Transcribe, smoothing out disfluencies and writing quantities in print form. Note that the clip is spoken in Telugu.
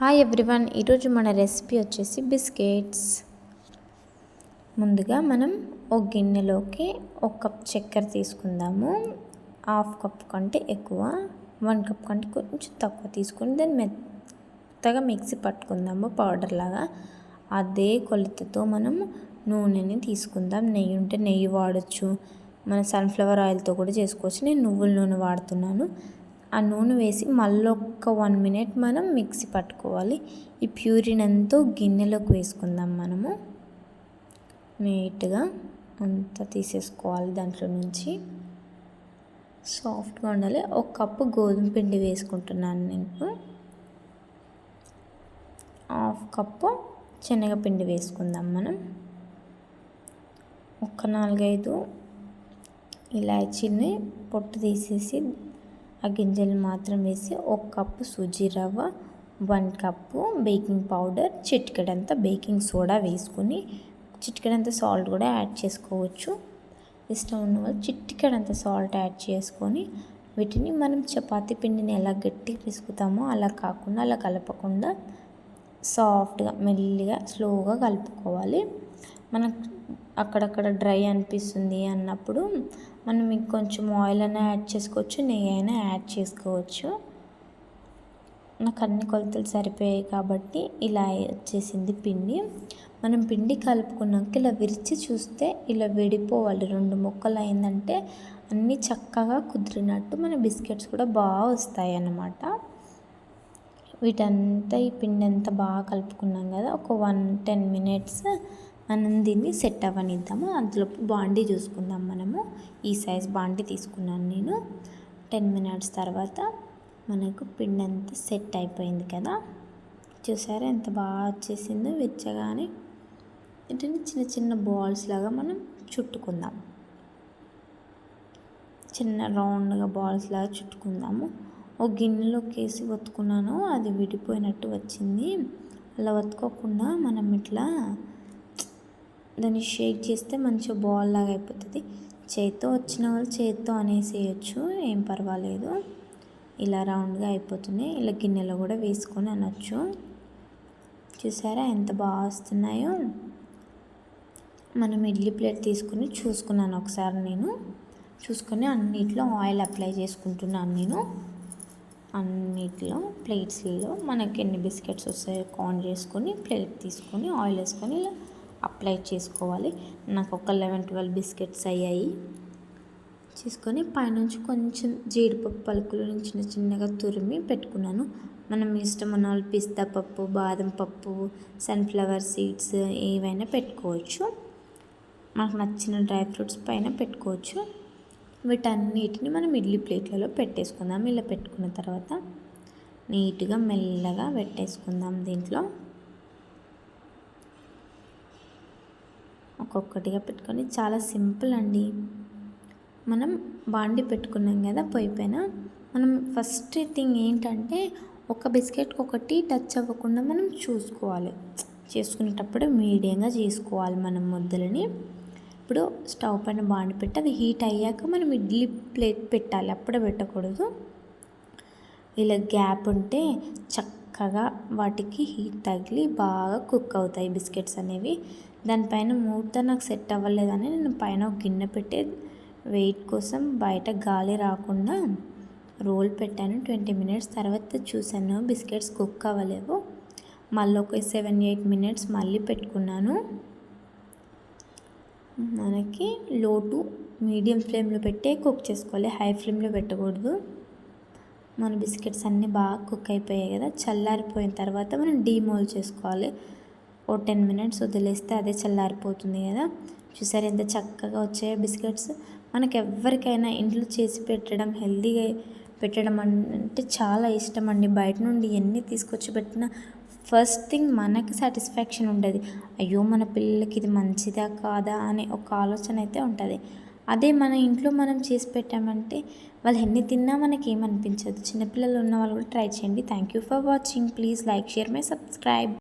హాయ్ ఎవ్రీవన్, ఈరోజు మన రెసిపీ వచ్చేసి బిస్కెట్స్. ముందుగా మనం ఒక గిన్నెలోకి 1 కప్ చక్కెర తీసుకుందాము. 1/2 కప్ కంటే ఎక్కువ, 1 కప్ కంటే కొంచెం తక్కువ తీసుకుని దాన్ని మెత్తగా మిక్సీ పట్టుకుందాము పౌడర్ లాగా. అదే కొలతతో మనం నూనెని తీసుకుందాం. నెయ్యి ఉంటే నెయ్యి వాడచ్చు, మన సన్ఫ్లవర్ ఆయిల్తో కూడా చేసుకోవచ్చు. నేను నువ్వుల నూనె వాడుతున్నాను. ఆ నూనె వేసి మళ్ళీ ఒక 1 మినిట్ మనం మిక్సీ పట్టుకోవాలి. ఈ ప్యూరిన్ అంతా గిన్నెలోకి వేసుకుందాం. మనము నీట్గా అంతా తీసేసుకోవాలి. దాంట్లో నుంచి సాఫ్ట్గా ఉండాలి. 1 కప్పు గోధుమ పిండి వేసుకుంటున్నాను నేను. 1/2 కప్పు శనగపిండి వేసుకుందాం. మనం ఒక 4-5 ఇలాచీని పొట్టు తీసేసి ఆ గింజలు మాత్రం వేసి 1 కప్పు సూజీ రవ్వ, 1 కప్పు బేకింగ్ పౌడర్, చిటికెడంత బేకింగ్ సోడా వేసుకుని చిటికెడంత సాల్ట్ కూడా యాడ్ చేసుకోవచ్చు. ఇష్టం ఉన్న వాళ్ళు చిటికెడంత సాల్ట్ యాడ్ చేసుకొని వీటిని మనం చపాతీ పిండిని ఎలా గట్టిగా పిసుకుతామో అలా కాకుండా, అలా కలపకుండా సాఫ్ట్గా మెల్లిగా స్లోగా కలుపుకోవాలి. మనకు అక్కడక్కడ డ్రై అనిపిస్తుంది అన్నప్పుడు మనం కొంచెం ఆయిల్ అయినా యాడ్ చేసుకోవచ్చు, నెయ్యి అయినా యాడ్ చేసుకోవచ్చు. నాకు అన్ని కొలతలు సరిపోయాయి కాబట్టి ఇలా వచ్చేసింది పిండి. మనం పిండి కలుపుకున్నాక ఇలా విరిచి చూస్తే ఇలా విడిపోవాలి. 2 ముక్కలు అయిందంటే అన్నీ చక్కగా కుదిరినట్టు మన బిస్కెట్స్ కూడా బాగా వస్తాయి అన్నమాట. వీటంతా ఈ పిండి అంతా బాగా కలుపుకున్నాం కదా. ఒక 10 మినిట్స్ మనం దీన్ని సెట్ అవ్వనిద్దాము. అందులోపు బాండీ చూసుకుందాం. మనము ఈ సైజ్ బాండీ తీసుకున్నాను నేను. 10 మినిట్స్ తర్వాత మనకు పిండి అంతా సెట్ అయిపోయింది కదా. చూసారా ఎంత బాగా వచ్చేసిందో వెచ్చగానే. వీటిని చిన్న చిన్న బాల్స్ లాగా మనం చుట్టుకుందాం. చిన్న రౌండ్గా బాల్స్ లాగా చుట్టుకుందాము. ఒక గిన్నెలోకి వేసి ఒత్తుకున్నాను, అది విడిపోయినట్టు వచ్చింది. అలా ఒత్తుకోకుండా మనం ఇట్లా దాన్ని షేక్ చేస్తే మంచిగా బాల్ లాగా అయిపోతుంది. చేత్తో వచ్చిన వాళ్ళు చేత్తో అనేసేయచ్చు, ఏం పర్వాలేదు. ఇలా రౌండ్గా అయిపోతున్నాయి. ఇలా గిన్నెలో కూడా వేసుకొని అనొచ్చు. చూసారా ఎంత బాగా వస్తున్నాయో. మనం ఇడ్లీ ప్లేట్ తీసుకుని చూసుకున్నాను ఒకసారి నేను. చూసుకొని అన్నిట్లో ఆయిల్ అప్లై చేసుకుంటున్నాను నేను. అన్నిట్లో ప్లేట్స్లో మనకి ఎన్ని బిస్కెట్స్ వస్తాయో కౌంట్ చేసుకొని ప్లేట్ తీసుకొని ఆయిల్ వేసుకొని ఇలా అప్లై చేసుకోవాలి. నాకు ఒక 11-12 బిస్కెట్స్ అయ్యాయి. చేసుకొని పైనుంచి కొంచెం జీడిపప్పు పలుకులు చిన్న చిన్నగా తురిమి పెట్టుకున్నాను. మనం ఇష్టం ఉన్న వాళ్ళు పిస్తా పప్పు, బాదం పప్పు, సన్ఫ్లవర్ సీడ్స్ ఏవైనా పెట్టుకోవచ్చు. మనకు నచ్చిన డ్రై ఫ్రూట్స్ పైన పెట్టుకోవచ్చు. వీటన్నిటిని మనం ఇడ్లీ ప్లేట్లలో పెట్టేసుకుందాం. ఇలా పెట్టుకున్న తర్వాత నీట్గా మెల్లగా పెట్టేసుకుందాం. దీంట్లో ఒక్కొక్కటిగా పెట్టుకొని చాలా సింపుల్ అండి. మనం బాండి పెట్టుకున్నాం కదా పొయ్యి పైన. మనం ఫస్ట్ థింగ్ ఏంటంటే ఒక బిస్కెట్కి ఒకటి టచ్ అవ్వకుండా మనం చూసుకోవాలి. చేసుకునేటప్పుడు మీడియంగా చేసుకోవాలి మనం ముద్దలని. ఇప్పుడు స్టవ్ పైన బాండి పెట్టి అది హీట్ అయ్యాక మనం ఇడ్లీ ప్లేట్ పెట్టాలి, అప్పుడే పెట్టకూడదు. ఇలా గ్యాప్ ఉంటే చక్కగా వాటికి హీట్ తగిలి బాగా కుక్ అవుతాయి బిస్కెట్స్ అనేవి. దానిపైన మూత నాకు సెట్ అవ్వలేదని నేను పైన ఒక గిన్నె పెట్టి వెయిట్ కోసం బయట గాలి రాకుండా రోల్ పెట్టాను. 20 మినిట్స్ తర్వాత చూసాను బిస్కెట్స్ కుక్ అవ్వలేవు. మళ్ళీ ఒక 7-8 మినిట్స్ మళ్ళీ పెట్టుకున్నాను. మనకి లో టు మీడియం ఫ్లేమ్లో పెట్టే కుక్ చేసుకోవాలి, హై ఫ్లేమ్లో పెట్టకూడదు. మన బిస్కెట్స్ అన్నీ బాగా కుక్ అయిపోయాయి కదా. చల్లారిపోయిన తర్వాత మనం డీమోల్డ్ చేసుకోవాలి. ఓ 10 మినిట్స్ వదిలేస్తే అదే చల్లారిపోతుంది కదా. చూసారు ఎంత చక్కగా వచ్చాయో బిస్కెట్స్. మనకు ఎవరికైనా ఇంట్లో చేసి పెట్టడం, హెల్తీగా పెట్టడం అంటే చాలా ఇష్టం అండి. బయట నుండి ఎన్ని తీసుకొచ్చి పెట్టినా ఫస్ట్ థింగ్ మనకి సాటిస్ఫాక్షన్ ఉండదు. అయ్యో మన పిల్లలకి ఇది మంచిదా కాదా అనే ఒక ఆలోచన అయితే ఉంటుంది. అదే మన ఇంట్లో మనం చేసి పెట్టామంటే వాళ్ళు ఎన్ని తిన్నా మనకి ఏమనిపించదు. చిన్నపిల్లలు ఉన్న వాళ్ళు కూడా ట్రై చేయండి. Thank you for watching. Please like, share, my subscribe.